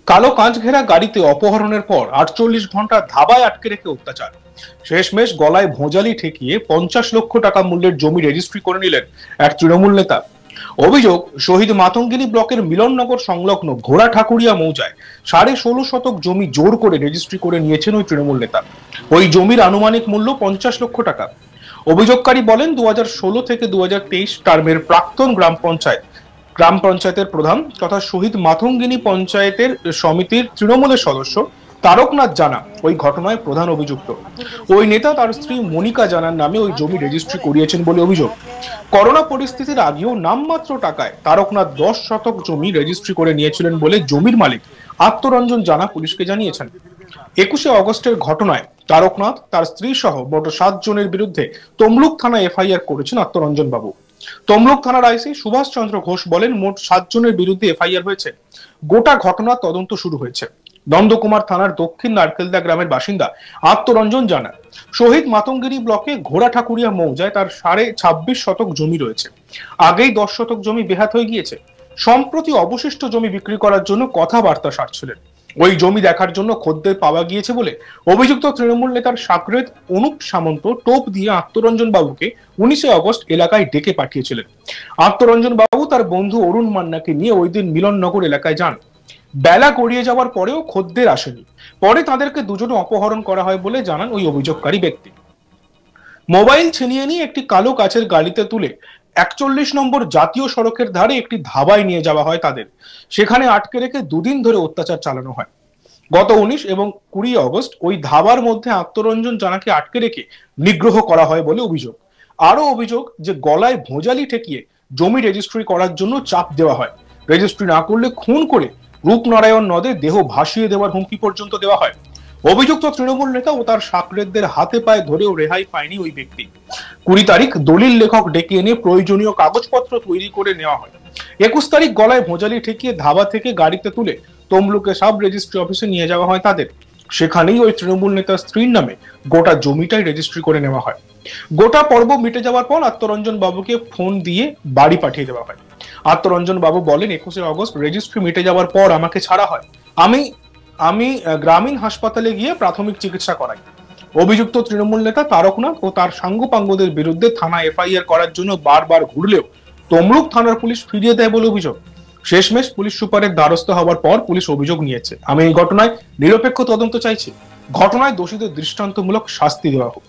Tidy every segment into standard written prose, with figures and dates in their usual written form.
কালো কাঁচ ঘেরা গাড়িতে অপহরণের পর ৪৮ ঘন্টা ধাবায় আটকে রেখে অত্যাচার। শেষমেশ গলায় ভোঁজালি ঠেকিয়ে ৫০ লক্ষ টাকা মূল্যের জমি রেজিস্ট্রি করে নিলেন এক তৃণমূল নেতা। অভিযোগ, শহীদ মাতঙ্গিনী ব্লকের মিলননগর সংলগ্ন ঘোড়া ঠাকুরিয়া মৌজায় ১৬.৫ শতক জমি জোর করে রেজিস্ট্রি করে নিয়েছেন ওই তৃণমূল নেতা। ওই জমির আনুমানিক মূল্য ৫০ লক্ষ টাকা। অভিযোগকারী বলেন, ২০১৬ থেকে ২০২৩ টার্মের প্রাক্তন গ্রাম পঞ্চায়েতের প্রধান তথা শহীদ মাতঙ্গিনী পঞ্চায়েতের সমিতির তৃণমূলের সদস্য তারকনাথ জানা ওই ঘটনায় প্রধান অভিযুক্ত। ওই নেতা তার স্ত্রী মনিকা জানার নামে ওই জমি রেজিস্ট্রি করিয়েছেন বলে অভিযোগ। করোনা পরিস্থিতির আগেও নামমাত্র টাকায় তারকনাথ ১০ শতক জমি রেজিস্ট্রি করে নিয়েছিলেন বলে জমির মালিক আত্মরঞ্জন জানা পুলিশকে জানিয়েছেন। ২১শে অগস্টের ঘটনায় তারকনাথ, তার স্ত্রী সহ মোট ৭ জনের বিরুদ্ধে তমলুক থানায় এফআইআর করেছেন আত্মরঞ্জন বাবু। তমলুক থানার আইসি সুভাষ চন্দ্র ঘোষ বলেন, মোট ৭ জনের বিরুদ্ধে এফআইআর হয়েছে। গোটা ঘটনার তদন্ত শুরু হয়েছে। নন্দকুমার থানার দক্ষিণ নারকেলদা গ্রামের বাসিন্দা আত্মরঞ্জন জানা শহীদ মাতঙ্গিনী ব্লকে ঘোড়া ঠাকুরিয়া মৌজায় তার ২৬.৫ শতক জমি রয়েছে। আগেই ১০ শতক জমি বেহাত হয়ে গিয়েছে। সম্প্রতি অবশিষ্ট জমি বিক্রি করার জন্য কথাবার্তা সারছিলেন। ওই জমি দেখার জন্য খদ্দের পাওয়া গিয়েছে বলে অভিযুক্ত তৃণমূল নেতার সাকরেদ অনুপ সামন্ত টোপ দিয়ে আত্মরঞ্জন বাবুকে ১৯শে অগস্ট এলাকায় ডেকে পাঠিয়েছিলেন। আত্মরঞ্জন বাবু তার বন্ধু অরুণ মান্নাকে নিয়ে ওই দিন মিলননগর এলাকায় যান। বেলা গড়িয়ে যাওয়ার পরেও খদ্দের আসেনি। পরে তাদেরকে দুজনে অপহরণ করা হয় বলে জানান ওই অভিযোগকারী ব্যক্তি। মোবাইল ছিনিয়ে নিয়ে একটি কালো কাচের গাড়িতে তুলে ৪১ নম্বর জাতীয় সড়কের ধারে একটি ধাবায় নিয়ে যাওয়া হয় তাদের। সেখানে আটকে রেখে দুদিন ধরে অত্যাচার চালানো হয়। গত ১৯ এবং ২০ অগস্ট ওই ধাবার মধ্যে আত্মরঞ্জন জানাকে আটকে রেখে নিগ্রহ করা হয় বলে অভিযোগ। আরো অভিযোগ যে গলায় ভোঁজালি ঠেকিয়ে জমি রেজিস্ট্রি করার জন্য চাপ দেওয়া হয়। রেজিস্ট্রি না করলে খুন করে রূপনারায়ণ নদে দেহ ভাসিয়ে দেওয়ার হুমকি পর্যন্ত দেওয়া হয়। অভিযুক্ত তৃণমূল নেতা ও তার সাকরেদদের হাতে পায়ে ধরেও রেহাই পায়নি ওই ব্যক্তি। ২০ তারিখ দলিল লেখক ডেকে এনে প্রয়োজনীয় কাগজপত্র তৈরি করে নেওয়া হয়। ২১ তারিখ গলায় ভোঁজালি ঠেকিয়ে ধাবা থেকে গাড়িতে তুলে তমলুকে সাব রেজিস্ট্রি অফিসে নিয়ে যাওয়া হয় তাদের। সেখানেই ওই তৃণমূল নেতার স্ত্রীর নামে গোটা জমিটাই রেজিস্ট্রি করে নেওয়া হয়। গোটা পর্ব মিটে যাওয়ার পর আত্মরঞ্জন বাবুকে ফোন দিয়ে বাড়ি পাঠিয়ে দেওয়া হয়। আত্মরঞ্জন বাবু বলেন, ২১শে অগস্ট রেজিস্ট্রি মিটে যাওয়ার পর আমাকে ছাড়া হয়। আমি গ্রামীণ হাসপাতালে গিয়ে প্রাথমিক চিকিৎসা করাই। অভিযুক্ত তৃণমূল নেতা তারকনাথ ও তার সাঙ্গপাঙ্গদের বিরুদ্ধে থানা এফআইআর করার জন্য বারবার ঘুরলেও তমলুক থানার পুলিশ ফিরিয়ে দেয় বলে অভিযোগ। শেষমেশ পুলিশ সুপারের দ্বারস্থ হওয়ার পর পুলিশ অভিযোগ নিয়েছে। আমি এই ঘটনায় নিরপেক্ষ তদন্ত চাইছি। ঘটনায় দোষীদের দৃষ্টান্তমূলক শাস্তি দেওয়া হোক।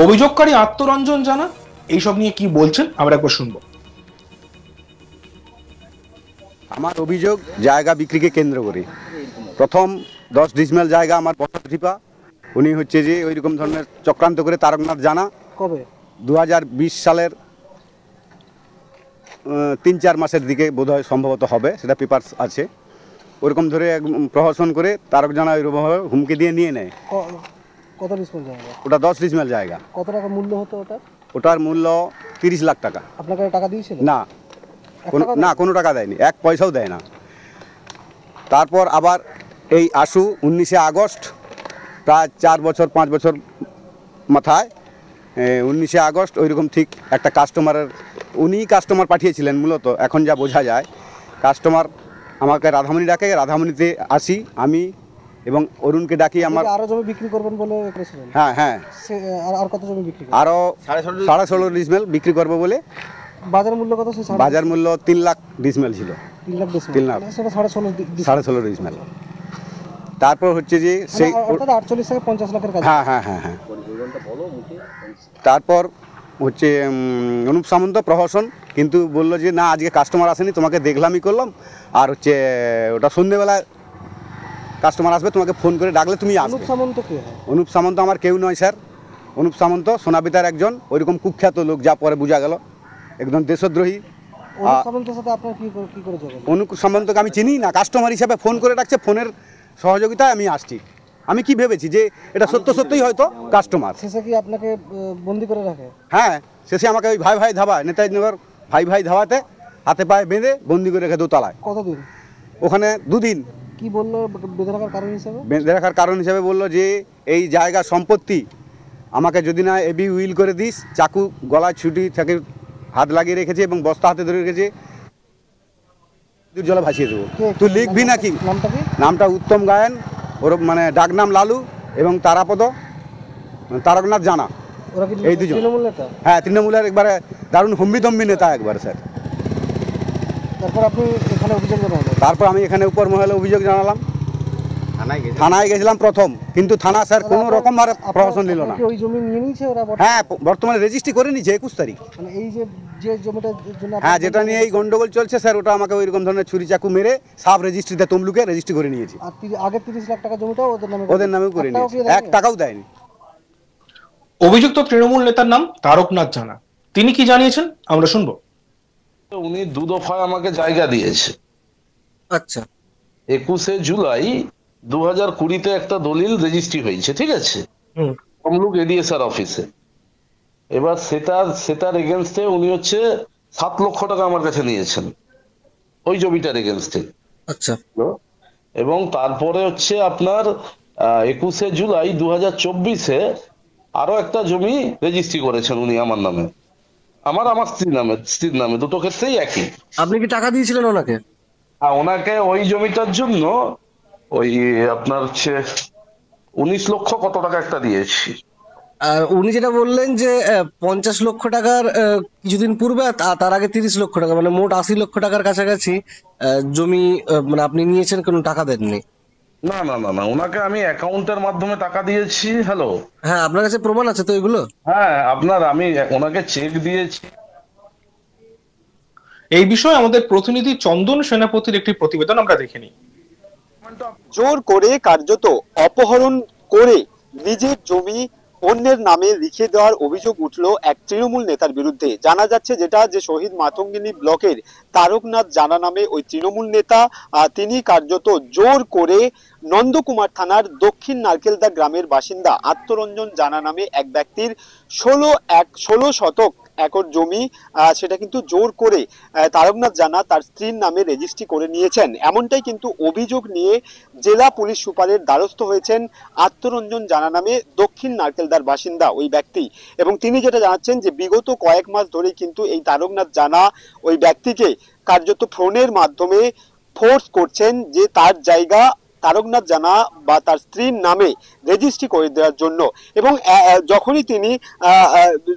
অভিযোগকারী আত্মরঞ্জন জানা এইসব নিয়ে কি বলছেন আমরা একবার শুনবো। আমার অভিযোগ জায়গা বিক্রিকে কেন্দ্র করে প্রথম 10 ডিসমিল জায়গা আমার বসতভিপা, উনি হচ্ছে যে ওই রকম ধরনের চক্রান্ত করে তারকনাথ জানা কবে 2020 সালের 3-4 মাসের দিকে বোধহয় সম্ভবত হবে, সেটা পেপারস আছে। ওরকম ধরে প্রহসন করে তারক জানা ওইরকমভাবে হুমকি দিয়ে নিয়ে নেয়। কত ডিসমিল জায়গা? ওটা 10 ডিসমিল জায়গা। কত টাকা মূল্য হতো ওটা? ওটার মূল্য 30 লাখ টাকা। আপনাকে টাকা দিয়েছিল? না, কোনো টাকা দেয়নি, 1 পয়সাও দেয় না। তারপর আবার এই 19শে আগস্ট, প্রায় 4 বছর 5 বছর মাথায় 19শে আগস্ট ওইরকম ঠিক একটা উনিই কাস্টমার পাঠিয়েছিলেন মূলত। এখন যা বোঝা যায়, কাস্টমার আমাকে রাধামণি ডাকে, রাধামণিতে আসি আমি এবং অরুণকে ডাকি। আমার আরো জমি বিক্রি করবেন বলে করেছিলেন? হ্যাঁ হ্যাঁ, আর কত জমি বিক্রি? আরো 16.5 ডিসমিল বিক্রি করবো বলে। বাজার মূল্য কত? বাজার মূল্য 3 লাখ ডিসমিল ছিল। 3 লাখ ডিসমিল? 3 লাখ, সেটা 16.5 ডিসমিল। তারপর হচ্ছে যে সেই 48 থেকে 50 লাখের কাজ। হ্যাঁ হ্যাঁ হ্যাঁ হ্যাঁ। তারপর হচ্ছে অনুপ সামন্ত প্রহসন, কিন্তু বললো যে না, আজকে কাস্টমার আসেনি, তোমাকে দেখলামই করলাম। আর হচ্ছে ওটা সন্ধ্যেবেলায় কাস্টমার আসবে, তোমাকে ফোন করে ডাকলে তুমি আসবে। অনুপ সামন্ত কে? অনুপ সামন্ত আমার কেউ নয় স্যার। অনুপ সামন্ত সোনাবিতার একজন ওইরকম কুখ্যাত লোক, যা পরে বোঝা গেল একদম দেশদ্রোহী। অনুপ সামন্তের সাথে আপনার কি করে যোগাযোগ? অনুপ সামন্তকে আমি চিনি না, কাস্টমার হিসাবে ফোন করে ডাকছে, ফোনের সহযোগিতায় আমি আসছি। আমি কি ভেবেছি যে এটা সত্যই হয়তো কাস্টমার। শেষে কি আপনাকে বন্দি করে রাখে? হ্যাঁ, শেষে আমাকে ওই ভাই ধাবা, নেতাজি নগর ভাই ধাবাতে হাতে পায়ে বেঁধে বন্দি করে রেখে দোতলায়। কতদিন? ওখানে 2 দিন। কি বললো বেঁধে রাখার কারণ হিসেবে? বেঁধে রাখার কারণ হিসেবে বললো যে এই জায়গা সম্পত্তি আমাকে যদি না এবি উইল করে দিস, চাকু গলায় ছুটি থাকে হাত লাগিয়ে রেখেছে এবং বস্তা হাতে ধরে রেখেছে, জলে ভাসিয়ে দেবো। তুই লিখবি নাকি? নামটা কি? নামটা উত্তম গায়েন, ওর মানে ডাকনাম লালু, এবং তারাপদ তারকনাথ জানা, ওরা কি এই দুজন। তৃণমূল নেতা? হ্যাঁ, তৃণমূলের একবারে দারুণ হম্বিতম্বি নেতা একবার স্যার। তারপর আপনি এখানে অভিযোগ জানালেন? তারপর আমি এখানে উপর মহলে অভিযোগ জানালাম, থানায় গেছিলাম প্রথম, কিন্তু থানা স্যার কোনো রকম ভাবে প্রশাসন নিল না। আপনার কি ওই জমি নিয়ে নিয়েছে ওরা? হ্যাঁ, বর্তমানে রেজিস্ট্রি করে নিয়েছে 21 তারিখ। মানে এই যে জমিটার জন্য হ্যাঁ, যেটা নিয়ে এই গন্ডগোল চলছে স্যার, ওটা আমাকে ওইরকম ধরনের ছুরি চাকু মেরে সাব রেজিস্ট্রিতে তমলুকে রেজিস্ট্রি করে নিয়েছে। আর আগে 30 লাখ টাকা জমিটাও ওদের নামেও করে নিয়েছে, 1 টাকাও দেয়নি। অভিযুক্ত তৃণমূল নেতার নাম তারকনাথ জানা। তিনি কি জানিয়েছেন আমরা শুনবো। উনি 2 দফায় আমাকে জায়গা দিয়েছে। আচ্ছা, 21শে জুলাই 2020-তে একটা দলিল রেজিস্ট্রি হয়েছে, ঠিক আছে, তমলুক এডিএসআর অফিসে। এবার সেটার এগেনস্টে উনি হচ্ছে 7 লক্ষ টাকা আমার কাছে নিয়েছেন ওই জমিটার এগেনস্টে। আচ্ছা। এবং তারপরে হচ্ছে আপনার 21শে জুলাই 2024-এ আরো একটা জমি রেজিস্ট্রি করেছেন উনি আমার নামে, আমার স্ত্রীর নামে, দুটো ক্ষেত্রেই একই। আপনি কি টাকা দিয়েছিলেন ওনাকে? ওনাকে ওই জমিটার জন্য ওই আপনার হচ্ছে 19 লক্ষ কত টাকা একটা দিয়েছি। আর উনি যেটা বললেন যে 50 লক্ষ টাকার কিছুদিন পূর্বে, তার আগে 30 লক্ষ টাকা, মানে মোট 80 লক্ষ টাকার কাছাকাছি জমি মানে আপনি নিয়েছেন, কোনো টাকা দেননি। না না না না, ওনাকে আমি অ্যাকাউন্টের মাধ্যমে টাকা দিয়েছি। হ্যালো, হ্যাঁ, আপনার কাছে প্রমাণ আছে তো এগুলো? হ্যাঁ, আমি ওনাকে চেক দিয়েছি। এই বিষয়ে আমাদের প্রতিনিধি চন্দন সেনাপতির একটি প্রতিবেদন আমরা দেখে নিই। জোর করে কার্যত অপহরণ করে নিজের জমি অন্যের নামে লিখে দেওয়ার অভিযোগ উঠল এক তৃণমূল নেতার বিরুদ্ধে। জানা যাচ্ছে যে শহীদ মাতঙ্গিনী ব্লকের তারকনাথ জানা নামে ওই তৃণমূল নেতা, তিনি কার্যত জোর করে নন্দকুমার থানার দক্ষিণ নারকেলদা গ্রামের বাসিন্দা আত্মরঞ্জন জানা নামে এক ব্যক্তির 16 শতক একর জমি, সেটা কিন্তু জোর করে তারকনাথ জানা তার স্ত্রীর নামে রেজিস্ট্রি করে নিয়েছেন। এমনটাই কিন্তু অভিযোগ নিয়ে জেলা পুলিশ সুপারের দ্বারস্থ হয়েছেন আত্মরঞ্জন জানা নামে দক্ষিণ নারকেলদার বাসিন্দা ওই ব্যক্তি। এবং তিনি যেটা জানাচ্ছেন যে বিগত কয়েক মাস ধরেই কিন্তু এই তারকনাথ জানা ওই ব্যক্তিকে কার্যত ফোনের মাধ্যমে ফোর্স করছেন যে তার জায়গা তারকনাথ জানা বা তার স্ত্রীর নামে রেজিস্ট্রি করে দেওয়ার জন্য। এবং যখনই তিনি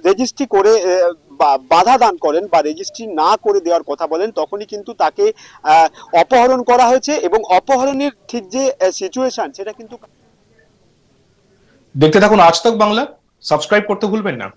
রেজিস্ট্রি করে বাধা দান করেন বা রেজিস্ট্রি না করে দেওয়ার কথা বলেন, তখনই কিন্তু তাকে অপহরণ করা হয়েছে। এবং অপহরণের ঠিক যে সিচুয়েশন, সেটা কিন্তু দেখতে থাকুন আজ তক বাংলা, সাবস্ক্রাইব করতে ভুলবেন না।